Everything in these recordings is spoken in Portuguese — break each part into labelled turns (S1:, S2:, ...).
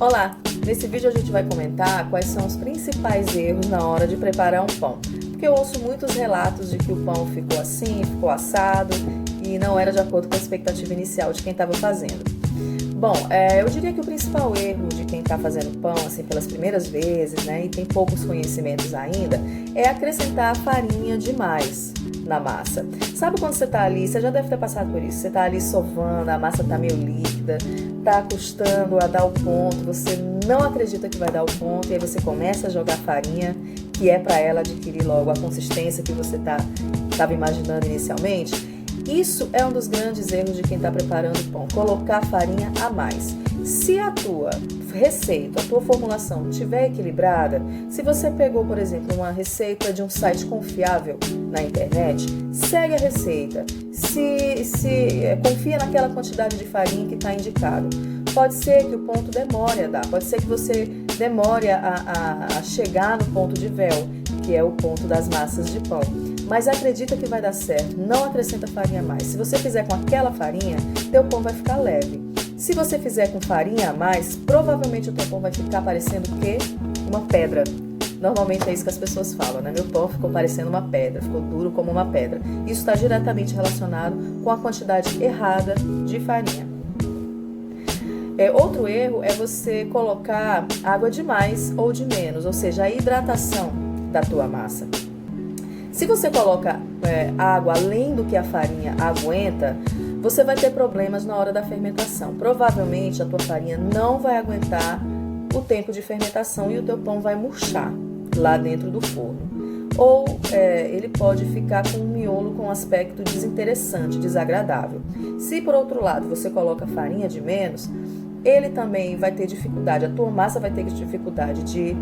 S1: Olá! Nesse vídeo a gente vai comentar quais são os principais erros na hora de preparar um pão. Porque eu ouço muitos relatos de que o pão ficou assim, ficou assado e não era de acordo com a expectativa inicial de quem estava fazendo. Bom, eu diria que o principal erro de quem está fazendo pão assim pelas primeiras vezes, né, e tem poucos conhecimentos ainda, é acrescentar farinha demais na massa. Sabe quando você tá ali, você já deve ter passado por isso, você tá ali sovando, a massa tá meio líquida, tá custando a dar o ponto, você não acredita que vai dar o ponto, e aí você começa a jogar farinha, que é para ela adquirir logo a consistência que você estava imaginando inicialmente. Isso é um dos grandes erros de quem está preparando o pão, colocar farinha a mais. Se a tua receita, a tua formulação estiver equilibrada, se você pegou, por exemplo, uma receita de um site confiável na internet, segue a receita, confia naquela quantidade de farinha que está indicado. Pode ser que o ponto demore a dar, pode ser que você demore a chegar no ponto de véu, que é o ponto das massas de pão. Mas acredita que vai dar certo, não acrescenta farinha a mais. Se você fizer com aquela farinha, teu pão vai ficar leve. Se você fizer com farinha a mais, provavelmente o teu pão vai ficar parecendo o quê? Uma pedra. Normalmente é isso que as pessoas falam, né? Meu pão ficou parecendo uma pedra, ficou duro como uma pedra. Isso está diretamente relacionado com a quantidade errada de farinha. Outro erro é você colocar água de mais ou de menos, ou seja, a hidratação da tua massa. Se você coloca água além do que a farinha aguenta, você vai ter problemas na hora da fermentação. Provavelmente a tua farinha não vai aguentar o tempo de fermentação e o teu pão vai murchar lá dentro do forno. Ou ele pode ficar com um miolo com um aspecto desinteressante, desagradável. Se por outro lado você coloca farinha de menos, ele também vai ter dificuldade, a tua massa vai ter dificuldade de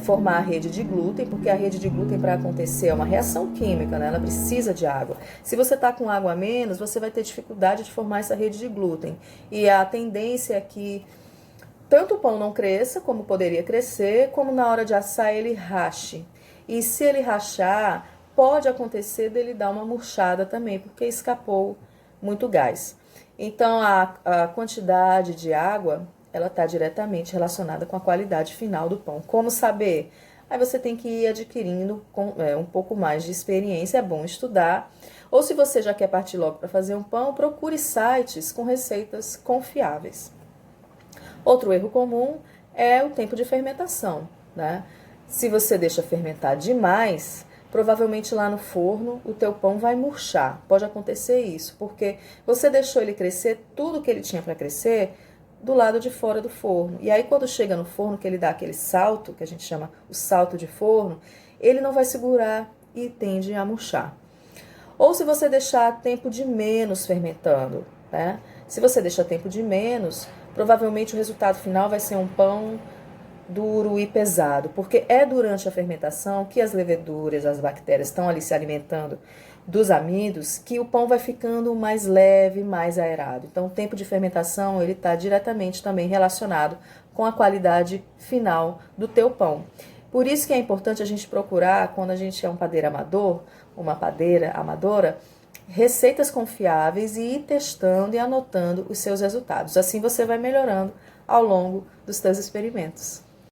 S1: formar a rede de glúten, porque a rede de glúten, para acontecer, é uma reação química, né? Ela precisa de água. Se você está com água a menos, você vai ter dificuldade de formar essa rede de glúten. E a tendência é que tanto o pão não cresça, como poderia crescer, como na hora de assar ele rache. E se ele rachar, pode acontecer dele dar uma murchada também, porque escapou muito gás. Então, a quantidade de água, ela está diretamente relacionada com a qualidade final do pão. Como saber? Aí você tem que ir adquirindo um pouco mais de experiência, é bom estudar. Ou se você já quer partir logo para fazer um pão, procure sites com receitas confiáveis. Outro erro comum é o tempo de fermentação, né? Se você deixa fermentar demais, provavelmente lá no forno o teu pão vai murchar. Pode acontecer isso, porque você deixou ele crescer tudo que ele tinha para crescer do lado de fora do forno. E aí quando chega no forno, que ele dá aquele salto, que a gente chama o salto de forno, ele não vai segurar e tende a murchar. Ou se você deixar tempo de menos fermentando, né? Se você deixar tempo de menos, provavelmente o resultado final vai ser um pão duro e pesado, porque é durante a fermentação que as leveduras, as bactérias estão ali se alimentando dos amidos, que o pão vai ficando mais leve, mais aerado. Então, o tempo de fermentação, ele está diretamente também relacionado com a qualidade final do teu pão. Por isso que é importante a gente procurar, quando a gente é um padeiro amador, uma padeira amadora, receitas confiáveis e ir testando e anotando os seus resultados. Assim você vai melhorando ao longo dos seus experimentos.